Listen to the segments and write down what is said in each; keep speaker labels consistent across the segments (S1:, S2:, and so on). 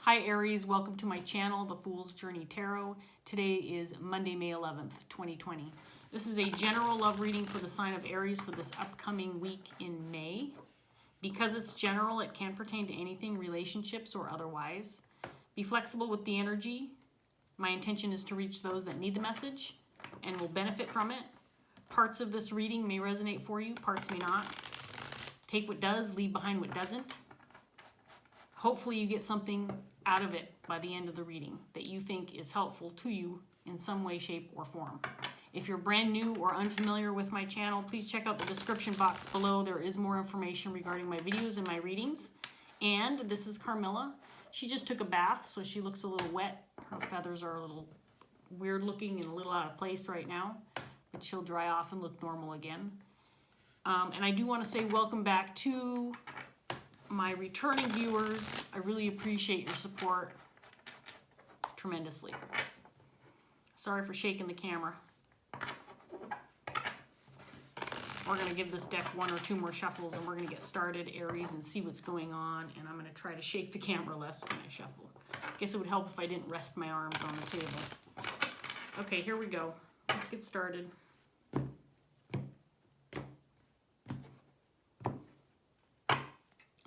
S1: Hi Aries, welcome to my channel, The Fool's Journey Tarot. Today is Monday, May 11th, 2020. This is a general love reading for the sign of Aries for this upcoming week in May. Because it's general, it can pertain to anything, relationships or otherwise. Be flexible with the energy. My intention is to reach those that need the message and will benefit from it. Parts of this reading may resonate for you, parts may not. Take what does, leave behind what doesn't. Hopefully you get something out of it by the end of the reading that you think is helpful to you in some way, shape, or form. If you're brand new or unfamiliar with my channel, please check out the description box below. There is more information regarding my videos and my readings. And this is Carmilla. She just took a bath, so she looks a little wet. Her feathers are a little weird looking and a little out of place right now, but she'll dry off and look normal again. And I do want to say welcome back to my returning viewers. I really appreciate your support tremendously. Sorry for shaking the camera. We're going to give this deck one or two more shuffles and we're going to get started, Aries, and see what's going on. And I'm going to try to shake the camera less when I shuffle. I guess it would help if I didn't rest my arms on the table. Okay, here we go. Let's get started.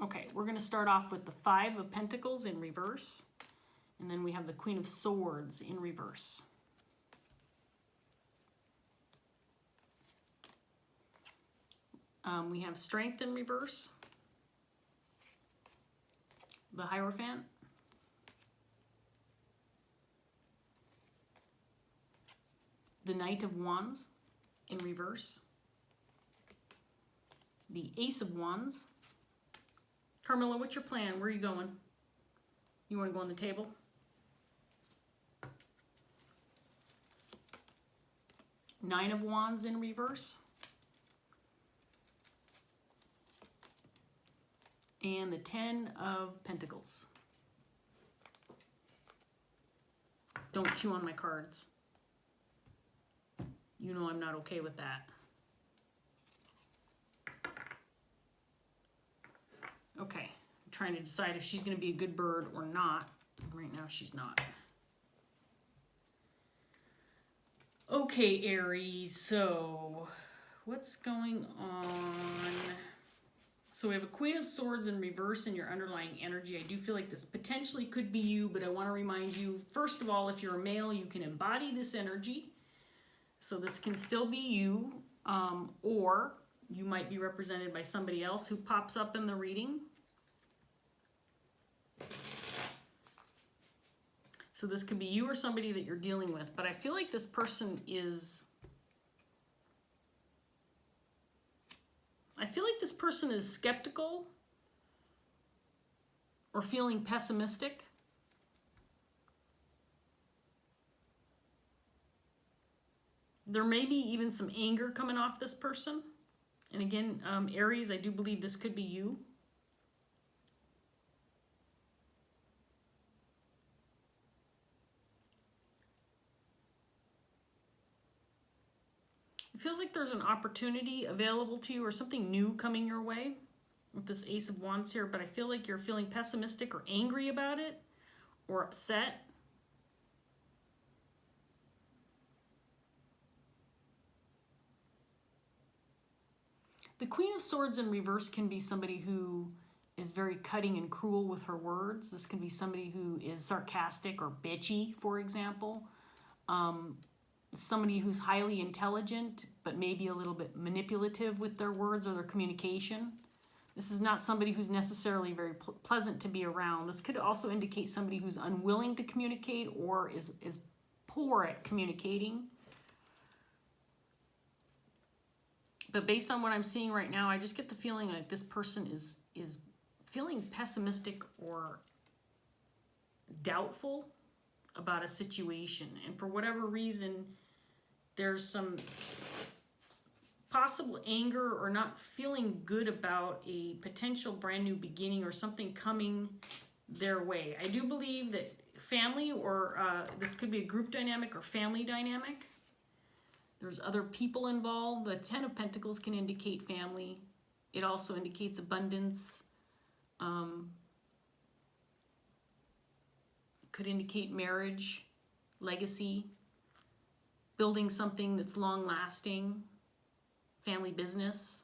S1: Okay, we're going to start off with the Five of Pentacles in reverse, and then we have the Queen of Swords in reverse. We have Strength in reverse, the Hierophant, the Knight of Wands in reverse, the Ace of Wands. Carmilla, what's your plan? Where are you going? You want to go on the table? Nine of Wands in reverse. And the Ten of Pentacles. Don't chew on my cards. You know I'm not okay with that. Okay, I'm trying to decide if she's going to be a good bird or not. Right now she's not. Okay, Aries, so what's going on? So we have a Queen of Swords in reverse in your underlying energy. I do feel like this potentially could be you, but I want to remind you, first of all, if you're a male, you can embody this energy. So this can still be you, or you might be represented by somebody else who pops up in the reading. So this could be you or somebody that you're dealing with, but I feel like this person is... skeptical or feeling pessimistic. There may be even some anger coming off this person. And again, Aries, I do believe this could be you. It feels like there's an opportunity available to you or something new coming your way with this Ace of Wands here, but I feel like you're feeling pessimistic or angry about it or upset. The Queen of Swords in reverse can be somebody who is very cutting and cruel with her words. This can be somebody who is sarcastic or bitchy, for example. Somebody who's highly intelligent, but maybe a little bit manipulative with their words or their communication. This is not somebody who's necessarily very pleasant to be around. This could also indicate somebody who's unwilling to communicate or is poor at communicating. But based on what I'm seeing right now, I just get the feeling like this person is feeling pessimistic or doubtful about a situation. And for whatever reason, there's some possible anger or not feeling good about a potential brand new beginning or something coming their way. I do believe that family or this could be a group dynamic or family dynamic. There's other people involved. The Ten of Pentacles can indicate family. It also indicates abundance. could indicate marriage, legacy, building something that's long-lasting, family business.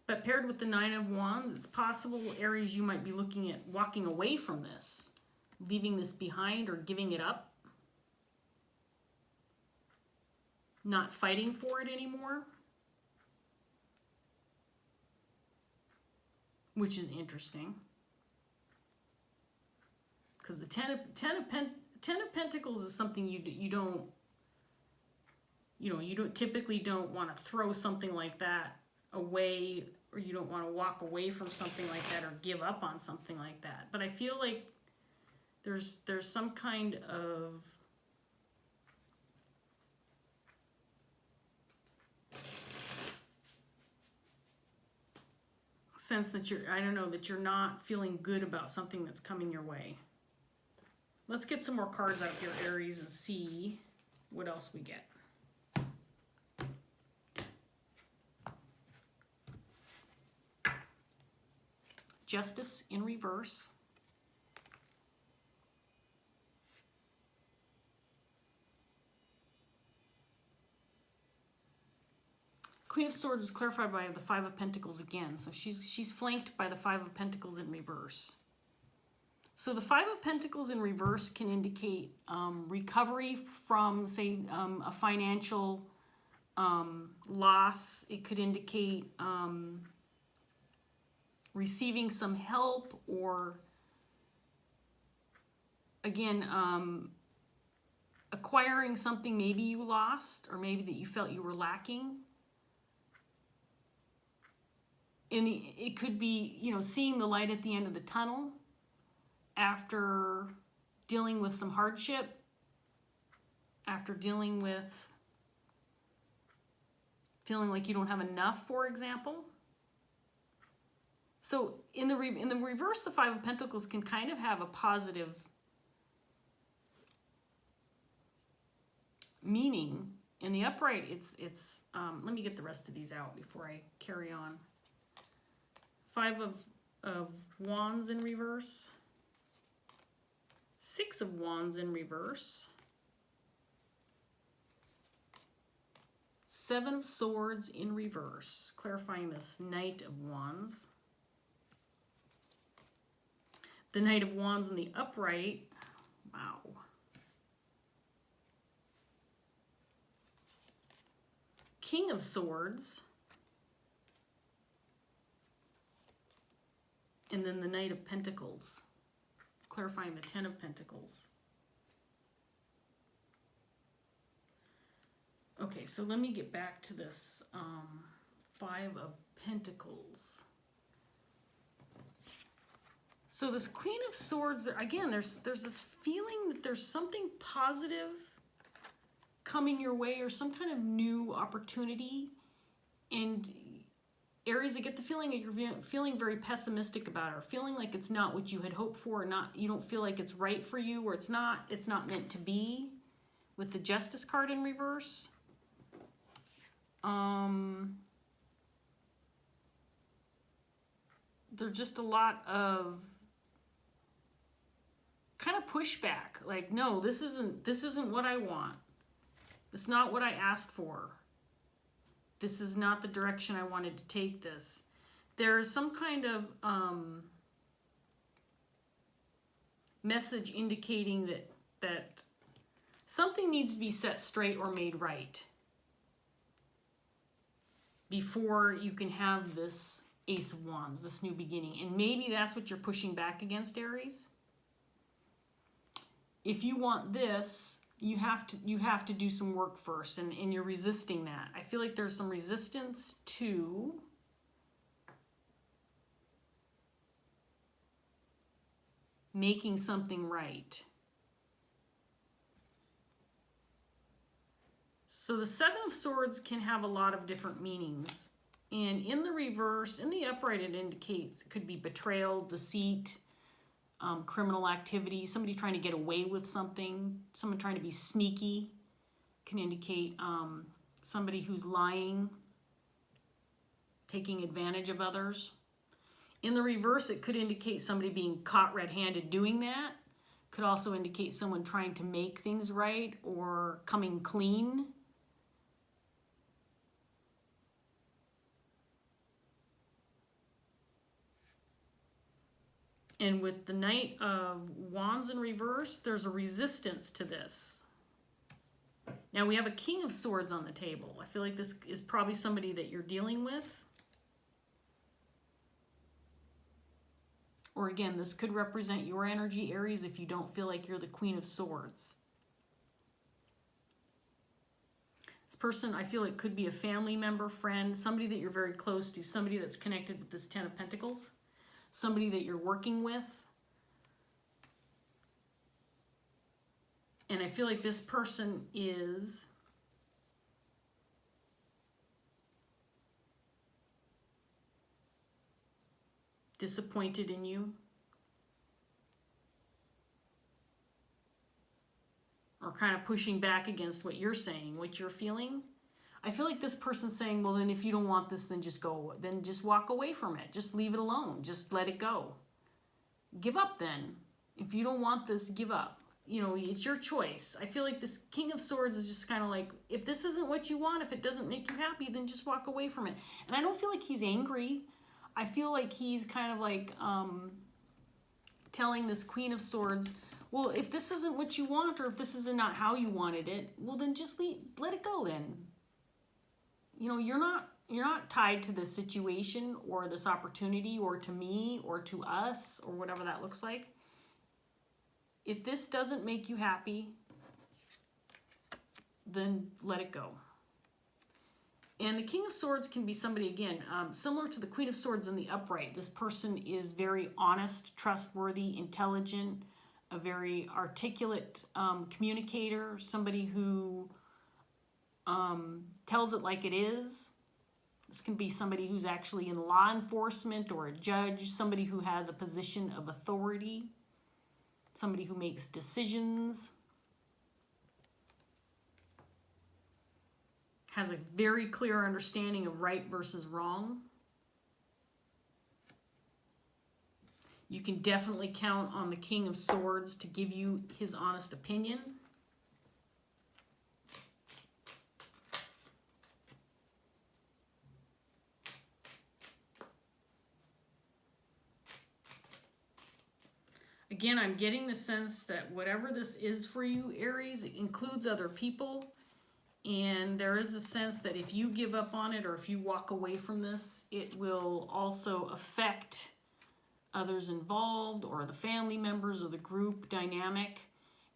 S1: But paired with the Nine of Wands, it's possible, Aries, you might be looking at walking away from this, leaving this behind or giving it up, not fighting for it anymore, which is interesting. Because the Ten of Pentacles is something you don't typically don't want to throw something like that away, or you don't want to walk away from something like that or give up on something like that. But I feel like there's some kind of sense that you're not feeling good about something that's coming your way. Let's get some more cards out here, Aries, and see what else we get. Justice in reverse. Queen of Swords is clarified by the Five of Pentacles again. So she's flanked by the Five of Pentacles in reverse. So the Five of Pentacles in reverse can indicate recovery from, say, a financial loss. It could indicate receiving some help, or again, acquiring something maybe you lost, or maybe that you felt you were lacking. It could be, seeing the light at the end of the tunnel after dealing with some hardship, after dealing with feeling like you don't have enough, for example. So in the reverse, the Five of Pentacles can kind of have a positive meaning. In the upright, it's let me get the rest of these out before I carry on. Five of Wands in reverse. Six of Wands in reverse. Seven of Swords in reverse, clarifying this Knight of Wands. The Knight of Wands in the upright. Wow. King of Swords. And then the Knight of Pentacles, clarifying the Ten of Pentacles. Okay, so let me get back to this Five of Pentacles. So this Queen of Swords, again, there's this feeling that there's something positive coming your way, or some kind of new opportunity. And Aries, I get the feeling that you're feeling very pessimistic about it, or feeling like it's not what you had hoped for, or you don't feel like it's right for you, or it's not meant to be, with the Justice card in reverse. There's just a lot of kind of pushback, like, no, this isn't what I want. It's not what I asked for. This is not the direction I wanted to take this. There's some kind of message indicating that something needs to be set straight or made right before you can have this Ace of Wands, this new beginning. And maybe that's what you're pushing back against, Aries. If you want this, you have to do some work first, and you're resisting that. I feel like there's some resistance to making something right. So the Seven of Swords can have a lot of different meanings. And in the reverse, in the upright, it indicates, it could be betrayal, deceit, criminal activity, somebody trying to get away with something, someone trying to be sneaky. Can indicate somebody who's lying, taking advantage of others. In the reverse, it could indicate somebody being caught red-handed doing that. Could also indicate someone trying to make things right or coming clean. And with the Knight of Wands in reverse, there's a resistance to this. Now we have a King of Swords on the table. I feel like this is probably somebody that you're dealing with. Or again, this could represent your energy, Aries, if you don't feel like you're the Queen of Swords. This person, I feel it could be a family member, friend, somebody that you're very close to, somebody that's connected with this Ten of Pentacles, somebody that you're working with. And I feel like this person is disappointed in you, or kind of pushing back against what you're saying, what you're feeling. I feel like this person's saying, well, then if you don't want this, then just walk away from it. Just leave it alone. Just let it go. Give up then. If you don't want this, give up. You know, it's your choice. I feel like this King of Swords is just kind of like, if this isn't what you want, if it doesn't make you happy, then just walk away from it. And I don't feel like he's angry. I feel like he's kind of like telling this Queen of Swords, well, if this isn't what you want, or if this isn't not how you wanted it, well, then just let it go then. You know, you're not tied to this situation or this opportunity or to me or to us or whatever that looks like. If this doesn't make you happy, then let it go. And the King of Swords can be somebody, again, similar to the Queen of Swords in the upright. This person is very honest, trustworthy, intelligent, a very articulate communicator, somebody who tells it like it is. This can be somebody who's actually in law enforcement or a judge, somebody who has a position of authority, somebody who makes decisions, has a very clear understanding of right versus wrong. You can definitely count on the King of Swords to give you his honest opinion. Again, I'm getting the sense that whatever this is for you, Aries, it includes other people. And there is a sense that if you give up on it or if you walk away from this, it will also affect others involved or the family members or the group dynamic.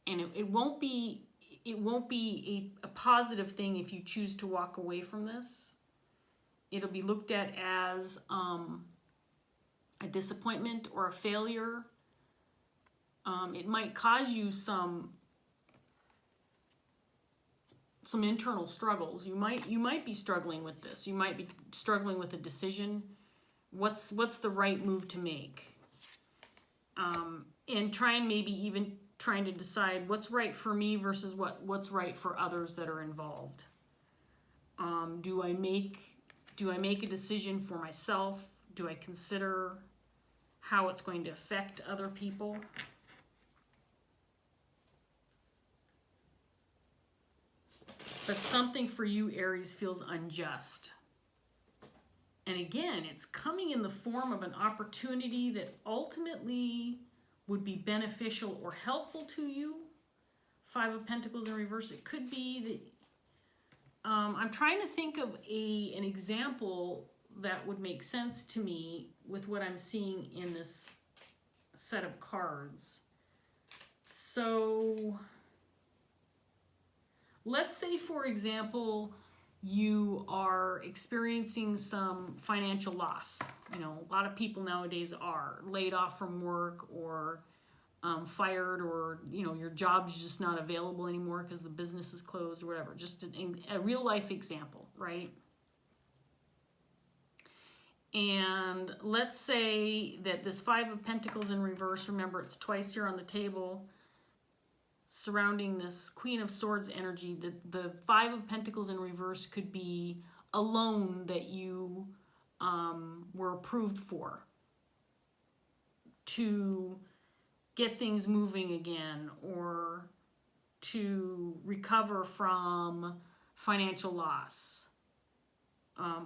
S1: And it won't be a positive thing if you choose to walk away from this. It'll be looked at as a disappointment or a failure. It might cause you some internal struggles. You might be struggling with this. You might be struggling with a decision. What's the right move to make? And maybe even trying to decide what's right for me versus what's right for others that are involved. Do I make a decision for myself? Do I consider how it's going to affect other people? But something for you, Aries, feels unjust. And again, it's coming in the form of an opportunity that ultimately would be beneficial or helpful to you. Five of Pentacles in reverse. It could be that I'm trying to think of an example that would make sense to me with what I'm seeing in this set of cards. So let's say, for example, you are experiencing some financial loss. You know, a lot of people nowadays are laid off from work or fired, or, you know, your job's just not available anymore because the business is closed or whatever. Just a real life example, right? And let's say that this Five of Pentacles in reverse, remember it's twice here on the table, surrounding this Queen of Swords energy. The Five of Pentacles in reverse could be a loan that you were approved for. to get things moving again, or to recover from financial loss,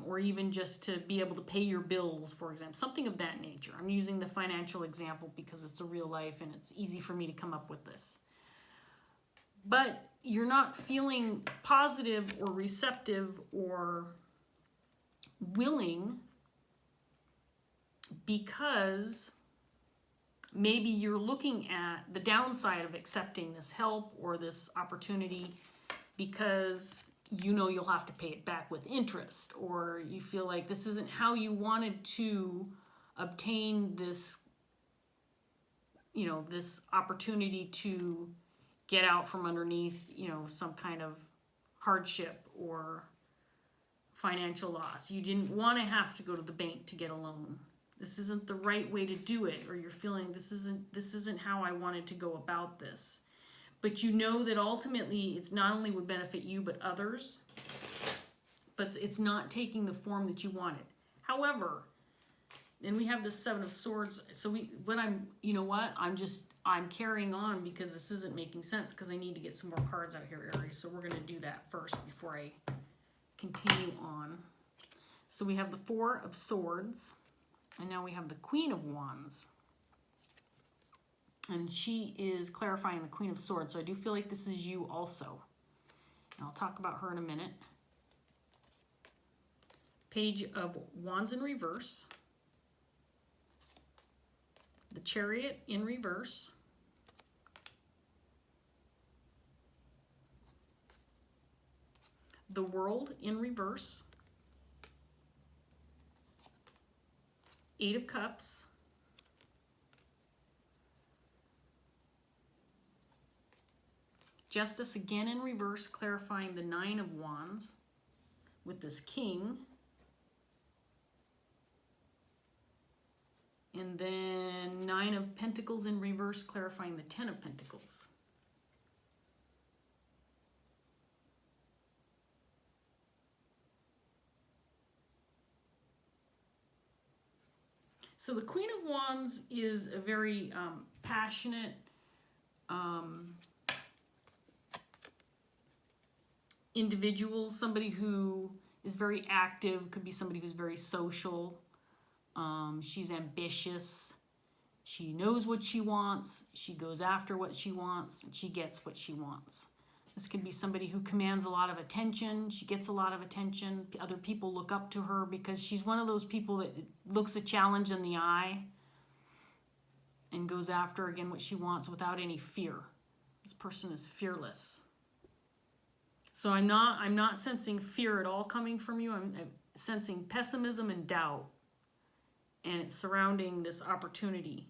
S1: or even just to be able to pay your bills, for example, something of that nature. I'm using the financial example because it's a real life and it's easy for me to come up with this. But you're not feeling positive or receptive or willing because maybe you're looking at the downside of accepting this help or this opportunity because you know you'll have to pay it back with interest, or you feel like this isn't how you wanted to obtain this, you know, this opportunity to get out from underneath, you know, some kind of hardship or financial loss. You didn't want to have to go to the bank to get a loan. This isn't the right way to do it, or you're feeling this isn't how I wanted to go about this. But you know that ultimately it's not only would benefit you but others, but it's not taking the form that you wanted. However, and we have the Seven of Swords, so I'm carrying on because this isn't making sense, because I need to get some more cards out here, Aries. So we're going to do that first before I continue on. So we have the Four of Swords, and now we have the Queen of Wands. And she is clarifying the Queen of Swords, so I do feel like this is you also. And I'll talk about her in a minute. Page of Wands in reverse. The Chariot in reverse. The World in reverse. Eight of Cups. Justice again in reverse, clarifying the Nine of Wands with this King. And then Nine of Pentacles in reverse, clarifying the Ten of Pentacles. So the Queen of Wands is a very passionate, individual, somebody who is very active, could be somebody who's very social. She's ambitious. She knows what she wants. She goes after what she wants, and she gets what she wants. This could be somebody who commands a lot of attention. She gets a lot of attention. Other people look up to her because she's one of those people that looks a challenge in the eye and goes after, again, what she wants without any fear. This person is fearless. So I'm not sensing fear at all coming from you. I'm sensing pessimism and doubt, and it's surrounding this opportunity.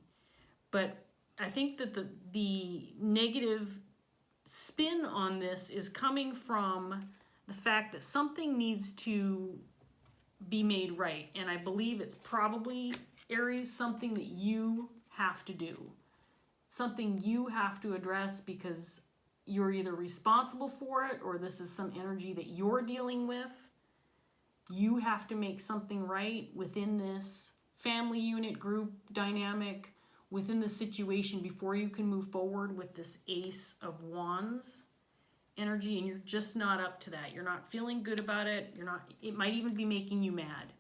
S1: But I think that the negative spin on this is coming from the fact that something needs to be made right. And I believe it's probably, Aries, something that you have to do. Something you have to address because you're either responsible for it, or this is some energy that you're dealing with. You have to make something right within this family unit group dynamic, within the situation, before you can move forward with this Ace of Wands energy, and you're just not up to that. You're not feeling good about it. It might even be making you mad.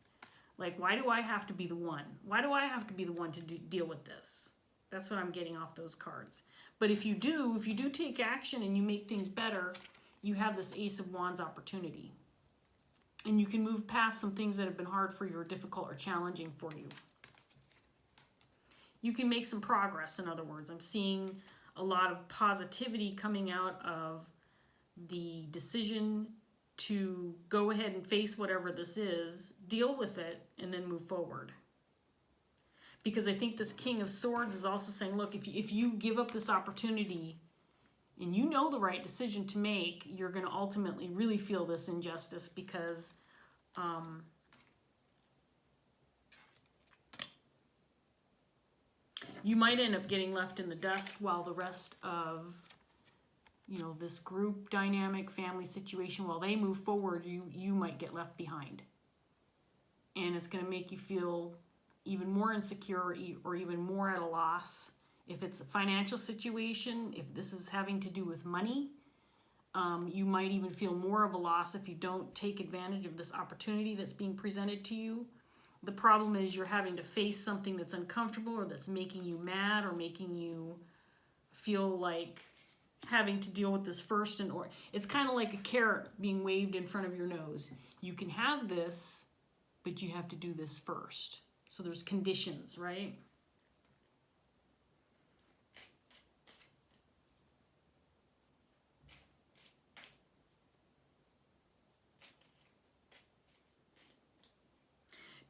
S1: Like, why do I have to be the one? Why do I have to be the one to deal with this? That's what I'm getting off those cards. But if you do take action and you make things better, you have this Ace of Wands opportunity. And you can move past some things that have been hard for you, or difficult or challenging for you. You can make some progress, in other words. I'm seeing a lot of positivity coming out of the decision to go ahead and face whatever this is, deal with it, and then move forward. Because I think this King of Swords is also saying, look, if you give up this opportunity and you know the right decision to make, you're going to ultimately really feel this injustice, because you might end up getting left in the dust while the rest of, this group dynamic, family situation, while they move forward, you might get left behind. And it's going to make you feel even more insecure or even more at a loss. If it's a financial situation, if this is having to do with money, you might even feel more of a loss if you don't take advantage of this opportunity that's being presented to you. The problem is you're having to face something that's uncomfortable or that's making you mad or making you feel like having to deal with this first. Or it's kind of like a carrot being waved in front of your nose. You can have this, but you have to do this first. So there's conditions, right?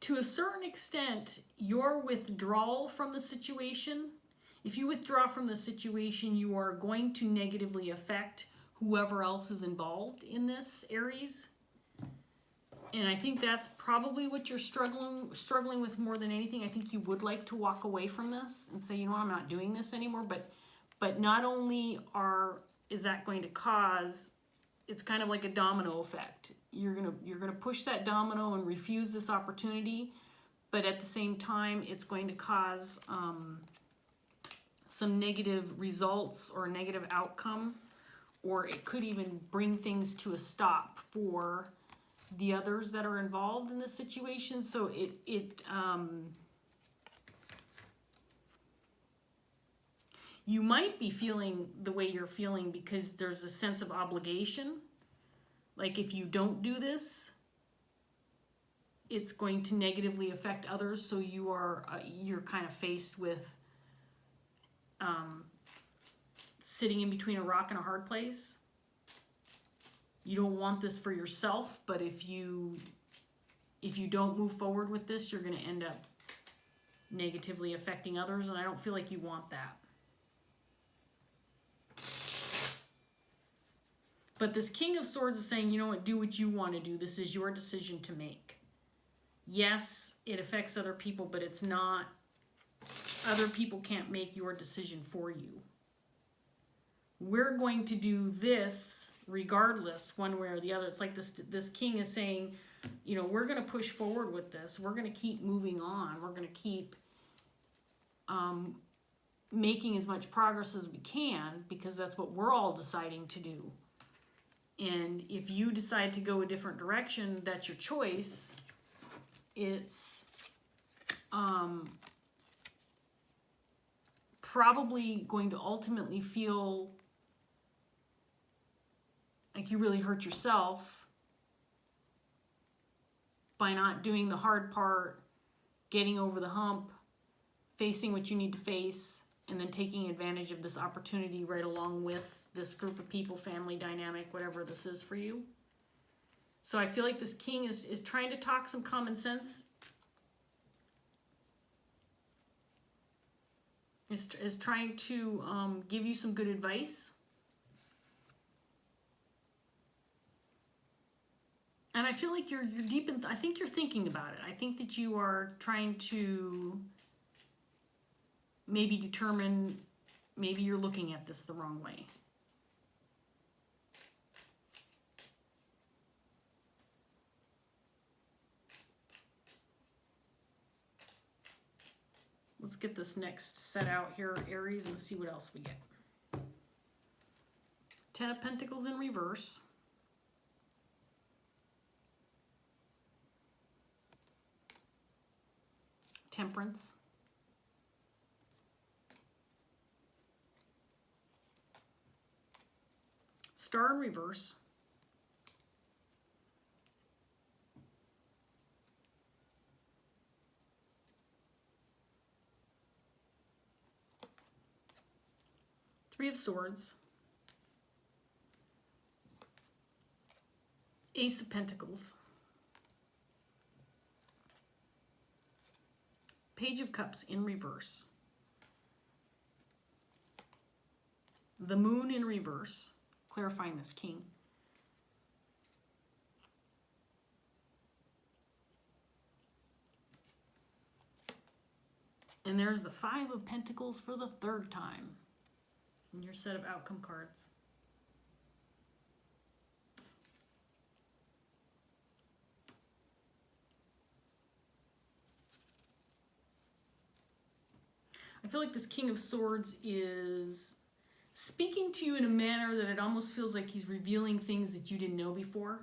S1: To a certain extent, your withdrawal from the situation, if you withdraw from the situation, you are going to negatively affect whoever else is involved in this, Aries. And I think that's probably what you're struggling with more than anything. I think you would like to walk away from this and say, you know what, I'm not doing this anymore. But not only is that going to cause, it's kind of like a domino effect. You're gonna push that domino and refuse this opportunity, but at the same time, it's going to cause some negative results or a negative outcome, or it could even bring things to a stop for the others that are involved in this situation. So you might be feeling the way you're feeling because there's a sense of obligation. Like if you don't do this, it's going to negatively affect others. So you're kind of faced with sitting in between a rock and a hard place. You don't want this for yourself, but if you don't move forward with this, you're going to end up negatively affecting others, and I don't feel like you want that. But this King of Swords is saying, you know what, do what you want to do. This is your decision to make. Yes, it affects other people, but it's not, other people can't make your decision for you. We're going to do this regardless, one way or the other. It's like this king is saying, you know, we're going to push forward with this. We're going to keep moving on. We're going to keep making as much progress as we can, because that's what we're all deciding to do. And if you decide to go a different direction, that's your choice. It's probably going to ultimately feel like you really hurt yourself by not doing the hard part, getting over the hump, facing what you need to face, and then taking advantage of this opportunity right along with this group of people, family dynamic, whatever this is for you. So I feel like this king is trying to talk some common sense. Is trying to give you some good advice. And I feel like you're deep in, I think you're thinking about it. I think that you are trying to maybe determine, maybe you're looking at this the wrong way. Let's get this next set out here, Aries, and see what else we get. Ten of Pentacles in reverse. Temperance. Star in reverse. Three of Swords. Ace of Pentacles. Page of Cups in reverse. The Moon in reverse, clarifying this king. And there's the Five of Pentacles for the third time in your set of outcome cards. I feel like this King of Swords is speaking to you in a manner that it almost feels like he's revealing things that you didn't know before.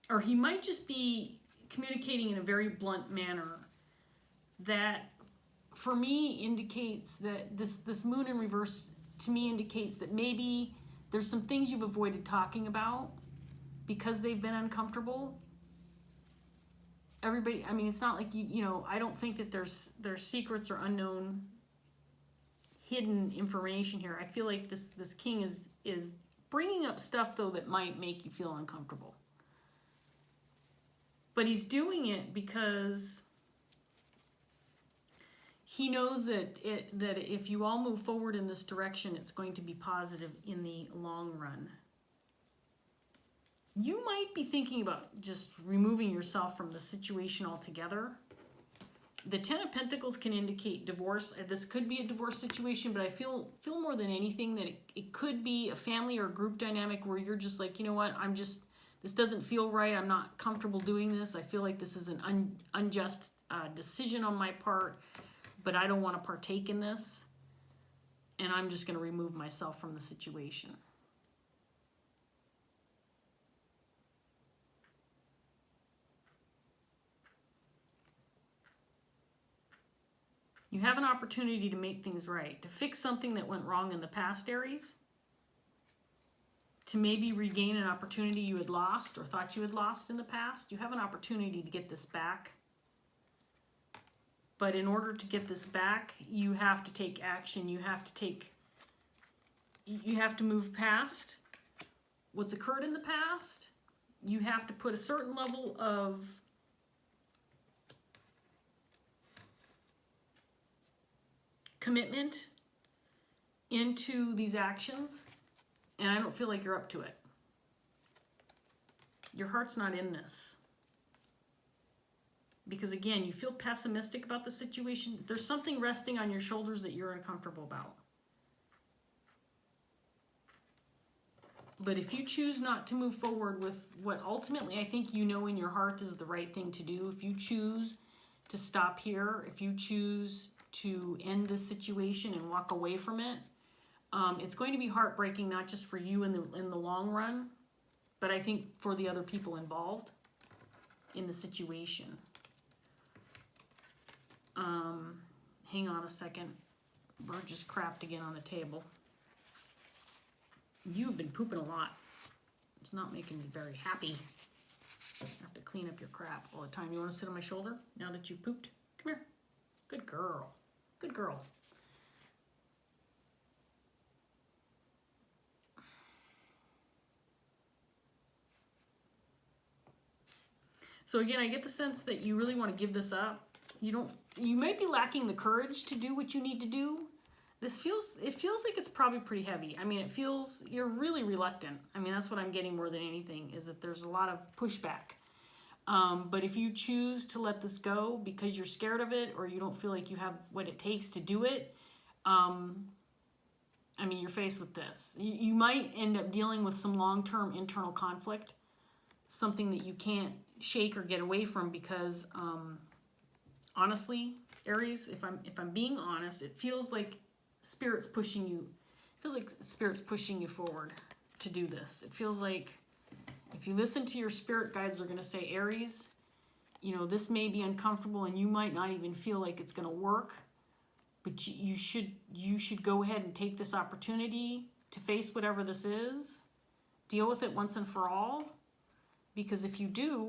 S1: Or he might just be communicating in a very blunt manner that, for me, indicates that this moon in reverse, to me, indicates that maybe there's some things you've avoided talking about because they've been uncomfortable. Everybody, I mean, it's not like you know, I don't think that there's secrets or unknown hidden information here. I feel like this king is bringing up stuff, though, that might make you feel uncomfortable. But he's doing it because he knows that if you all move forward in this direction, it's going to be positive in the long run. You might be thinking about just removing yourself from the situation altogether. The Ten of Pentacles can indicate divorce. This could be a divorce situation, but I feel more than anything that it could be a family or group dynamic where you're just like, you know what, this doesn't feel right. I'm not comfortable doing this. I feel like this is an unjust decision on my part, but I don't want to partake in this, and I'm just going to remove myself from the situation. You have an opportunity to make things right, to fix something that went wrong in the past, Aries, to maybe regain an opportunity you had lost or thought you had lost in the past. You have an opportunity to get this back. But in order to get this back, you have to take action. You have to move past what's occurred in the past. You have to put a certain level of commitment into these actions, and I don't feel like you're up to it. Your heart's not in this. Because again, you feel pessimistic about the situation. There's something resting on your shoulders that you're uncomfortable about. But if you choose not to move forward with what ultimately I think you know in your heart is the right thing to do, if you choose to stop here, if you choose to end this situation and walk away from it, it's going to be heartbreaking, not just for you in the long run, but I think for the other people involved in the situation. Hang on a second. Bird just crapped again on the table. You've been pooping a lot. It's not making me very happy. I have to clean up your crap all the time. You want to sit on my shoulder now that you've pooped? Come here. Good girl. Good girl. So again, I get the sense that you really want to give this up. You might be lacking the courage to do what you need to do. It feels like it's probably pretty heavy. I mean, you're really reluctant. I mean, that's what I'm getting more than anything, is that there's a lot of pushback. But if you choose to let this go because you're scared of it, or you don't feel like you have what it takes to do it, I mean, you're faced with this. You might end up dealing with some long-term internal conflict, something that you can't shake or get away from, because honestly, Aries, if I'm being honest, it feels like Spirit's pushing you. It feels like Spirit's pushing you forward to do this. It feels like if you listen to your spirit guides, they're going to say, Aries, you know, this may be uncomfortable and you might not even feel like it's going to work, but you should go ahead and take this opportunity to face whatever this is, deal with it once and for all, because if you do,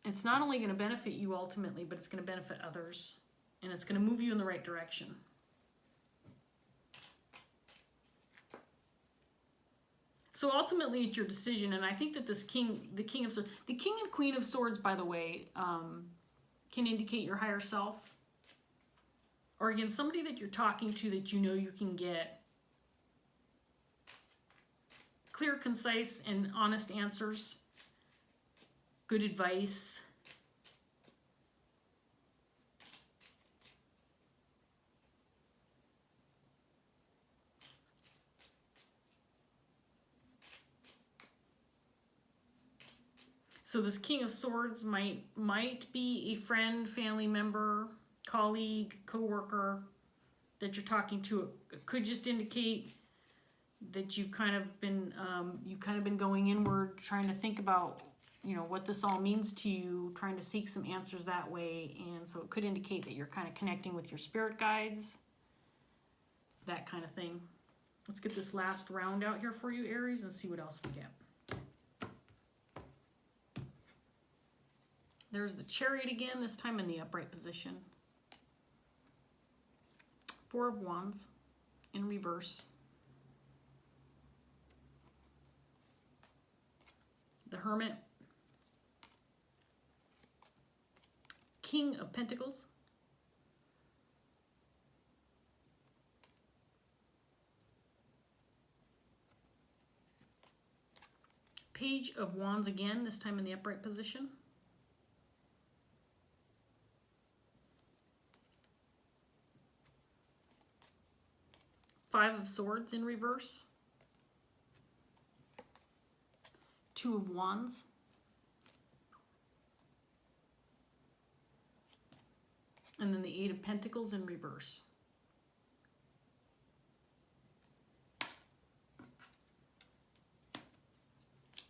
S1: it's not only going to benefit you ultimately, but it's going to benefit others, and it's going to move you in the right direction. So ultimately, it's your decision, and I think that the King and Queen of Swords, by the way, can indicate your higher self, or again, somebody that you're talking to that you know you can get clear, concise, and honest answers, good advice. So this King of Swords might be a friend, family member, colleague, coworker that you're talking to. It could just indicate that you've kind of been going inward, trying to think about, you know, what this all means to you, trying to seek some answers that way. And so it could indicate that you're kind of connecting with your spirit guides, that kind of thing. Let's get this last round out here for you, Aries, and see what else we get. There's the Chariot again, this time in the upright position. Four of Wands in reverse. The Hermit. King of Pentacles. Page of Wands again, this time in the upright position. Five of Swords in reverse. Two of Wands. And then the Eight of Pentacles in reverse.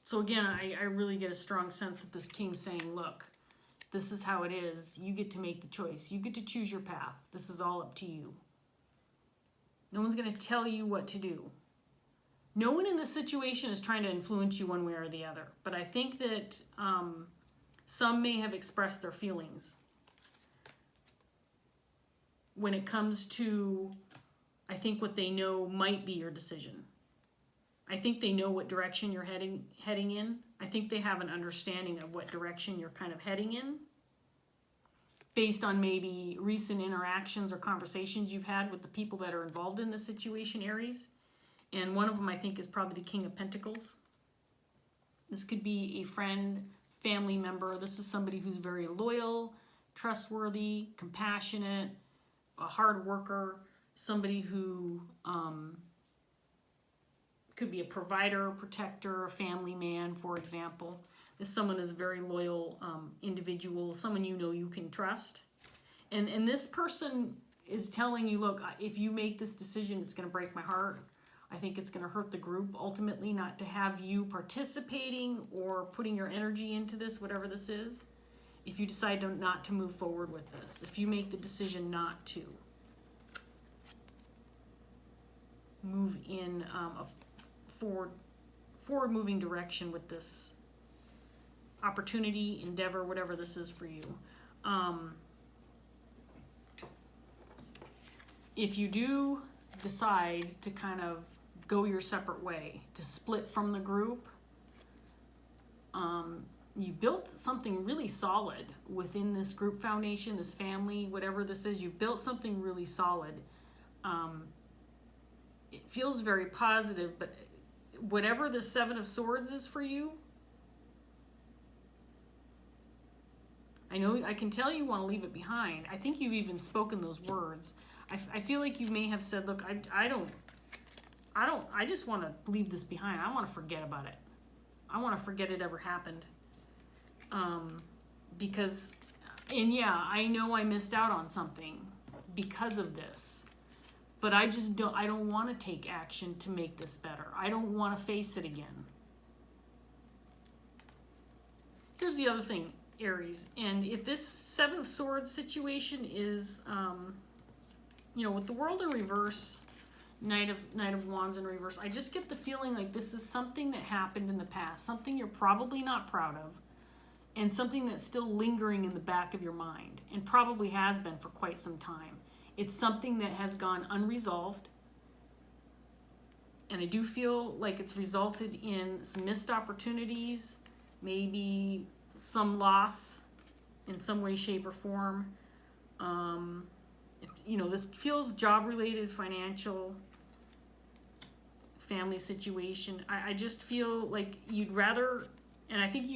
S1: So again, I really get a strong sense that this King's saying, look, this is how it is. You get to make the choice. You get to choose your path. This is all up to you. No one's going to tell you what to do. No one in this situation is trying to influence you one way or the other. But I think that some may have expressed their feelings when it comes to, I think, what they know might be your decision. I think they know what direction you're heading in. I think they have an understanding of what direction you're kind of heading in, based on maybe recent interactions or conversations you've had with the people that are involved in this situation, Aries. And one of them, I think, is probably the King of Pentacles. This could be a friend, family member. This is somebody who's very loyal, trustworthy, compassionate, a hard worker, somebody who could be a provider, protector, a family man, for example. This someone is a very loyal individual, someone you know you can trust. And this person is telling you, look, if you make this decision, it's going to break my heart. I think it's going to hurt the group, ultimately, not to have you participating or putting your energy into this, whatever this is. If you decide not to move forward with this, if you make the decision not to move in a forward-moving direction with this opportunity, endeavor, whatever this is for you. If you do decide to kind of go your separate way, to split from the group, you built something really solid within this group foundation, this family, whatever this is. You've built something really solid. It feels very positive, but whatever the Seven of Swords is for you, I know, I can tell you want to leave it behind. I think you've even spoken those words. I feel like you may have said, look, I just want to leave this behind. I want to forget about it. I want to forget it ever happened. Because, and yeah, I know I missed out on something because of this. But I don't want to take action to make this better. I don't want to face it again. Here's the other thing, Aries. And if this Seven of Swords situation is, with the World in reverse, Knight of Wands in reverse, I just get the feeling like this is something that happened in the past, something you're probably not proud of, and something that's still lingering in the back of your mind, and probably has been for quite some time. It's something that has gone unresolved, and I do feel like it's resulted in some missed opportunities, maybe some loss in some way, shape, or form. This feels job-related, financial, family situation. I just feel like you'd rather, and I think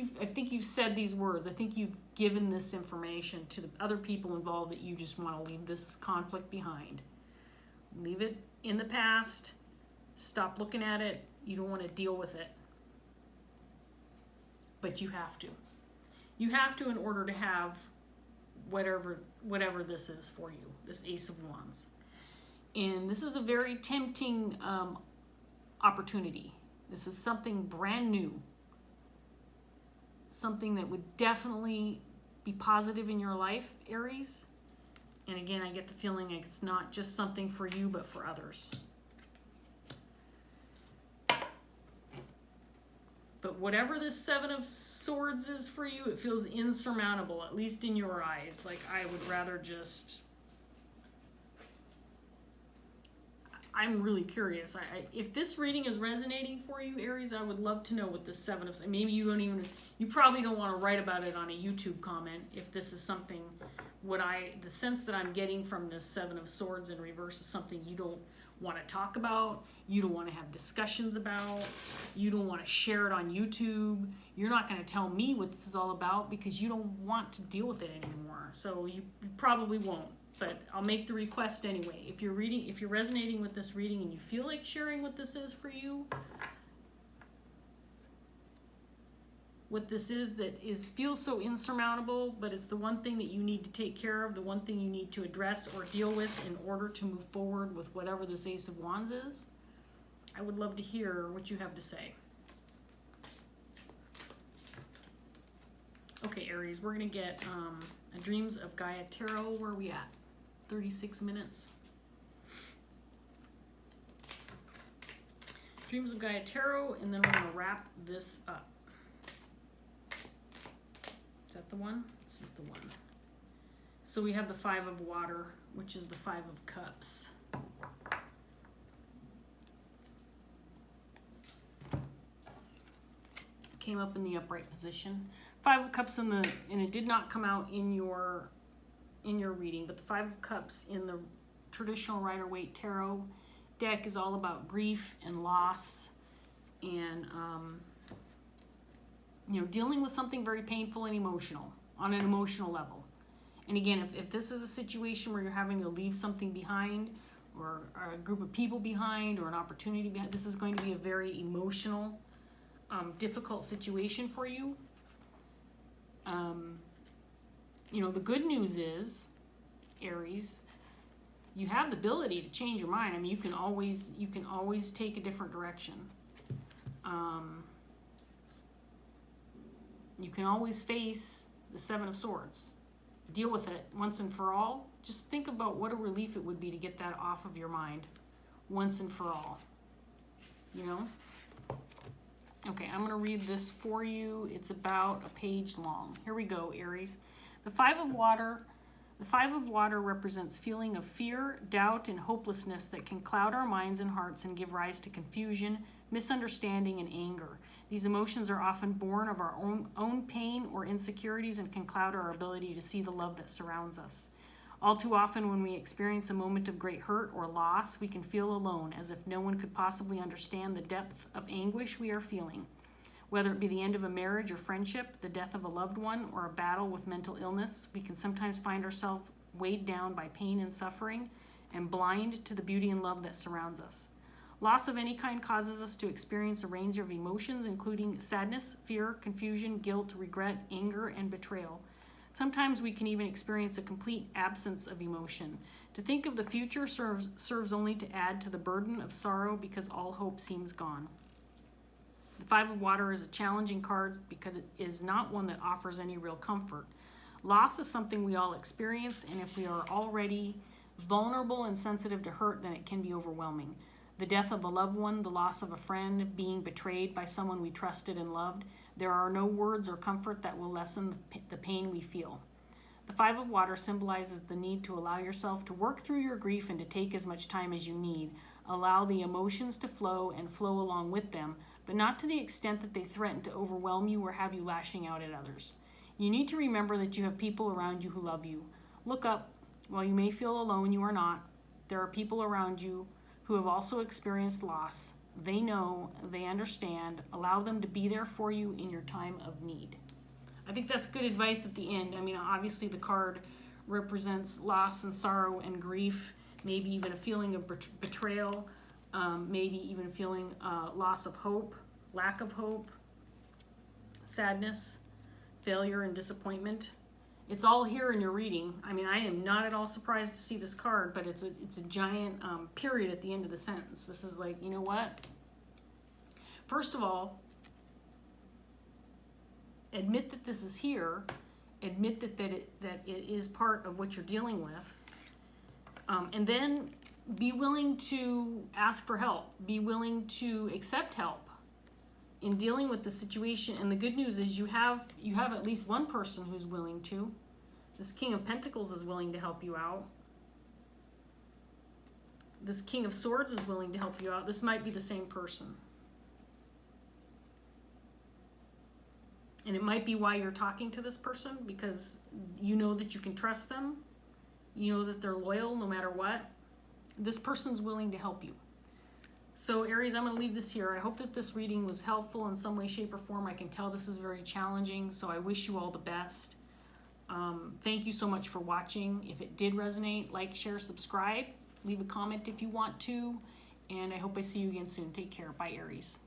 S1: you've said these words. I think you've given this information to the other people involved that you just want to leave this conflict behind. Leave it in the past. Stop looking at it. You don't want to deal with it. But you have to. You have to in order to have whatever this is for you, this Ace of Wands. And this is a very tempting opportunity. This is something brand new, something that would definitely be positive in your life, Aries. And again, I get the feeling like it's not just something for you, but for others. But whatever this Seven of Swords is for you, it feels insurmountable, at least in your eyes. Like, I would rather just... I'm really curious. If this reading is resonating for you, Aries, I would love to know what this Seven of... Maybe you probably don't want to write about it on a YouTube comment if this is something... The sense that I'm getting from this Seven of Swords in reverse is something you don't want to talk about, you don't want to have discussions about, you don't want to share it on YouTube, you're not going to tell me what this is all about because you don't want to deal with it anymore. So you probably won't, but I'll make the request anyway. If you're resonating with this reading and you feel like sharing what this is for you, what this is that feels so insurmountable, but it's the one thing that you need to take care of, the one thing you need to address or deal with in order to move forward with whatever this Ace of Wands is, I would love to hear what you have to say. Okay, Aries, we're going to get a Dreams of Gaia Tarot. Where are we at? 36 minutes. Dreams of Gaia Tarot, and then we're going to wrap this up. Is that the one? This is the one. So we have the Five of Water, which is the Five of Cups. Came up in the upright position. Five of Cups and it did not come out in your reading, but the Five of Cups in the traditional Rider-Waite Tarot deck is all about grief and loss and dealing with something very painful and emotional on an emotional level. And again, if this is a situation where you're having to leave something behind or a group of people behind or an opportunity behind, this is going to be a very emotional, difficult situation for you. The good news is, Aries, you have the ability to change your mind. I mean, you can always take a different direction. You can always face the Seven of Swords. Deal with it once and for all. Just think about what a relief it would be to get that off of your mind once and for all. Okay, I'm going to read this for you. It's about a page long. Here we go, Aries. The Five of Water represents feeling of fear, doubt, and hopelessness that can cloud our minds and hearts and give rise to confusion, misunderstanding, and anger. These emotions are often born of our own pain or insecurities and can cloud our ability to see the love that surrounds us. All too often when we experience a moment of great hurt or loss, we can feel alone, as if no one could possibly understand the depth of anguish we are feeling. Whether it be the end of a marriage or friendship, the death of a loved one, or a battle with mental illness, we can sometimes find ourselves weighed down by pain and suffering and blind to the beauty and love that surrounds us. Loss of any kind causes us to experience a range of emotions, including sadness, fear, confusion, guilt, regret, anger, and betrayal. Sometimes we can even experience a complete absence of emotion. To think of the future serves only to add to the burden of sorrow because all hope seems gone. The Five of Water is a challenging card because it is not one that offers any real comfort. Loss is something we all experience, and if we are already vulnerable and sensitive to hurt, then it can be overwhelming. The death of a loved one, the loss of a friend, being betrayed by someone we trusted and loved, there are no words or comfort that will lessen the pain we feel. The Five of Water symbolizes the need to allow yourself to work through your grief and to take as much time as you need. Allow the emotions to flow and flow along with them, but not to the extent that they threaten to overwhelm you or have you lashing out at others. You need to remember that you have people around you who love you. Look up. While you may feel alone, you are not. There are people around you who have also experienced loss. They know, they understand. Allow them to be there for you in your time of need. I think that's good advice at the end. I mean, obviously the card represents loss and sorrow and grief, maybe even a feeling of betrayal, maybe even feeling loss of hope, lack of hope, sadness. failure and disappointment. It's all here in your reading. I mean, I am not at all surprised to see this card, but it's a giant period at the end of the sentence. This is like, you know what? First of all, admit that this is here. Admit that it is part of what you're dealing with. And then be willing to ask for help. Be willing to accept help in dealing with the situation. And the good news is you have at least one person who's willing to. This King of Pentacles is willing to help you out. This King of Swords is willing to help you out. This might be the same person. And it might be why you're talking to this person, because you know that you can trust them. You know that they're loyal no matter what. This person's willing to help you. So Aries, I'm going to leave this here. I hope that this reading was helpful in some way, shape, or form. I can tell this is very challenging, so I wish you all the best. Thank you so much for watching. If it did resonate, like, share, subscribe. Leave a comment if you want to. And I hope I see you again soon. Take care. Bye, Aries.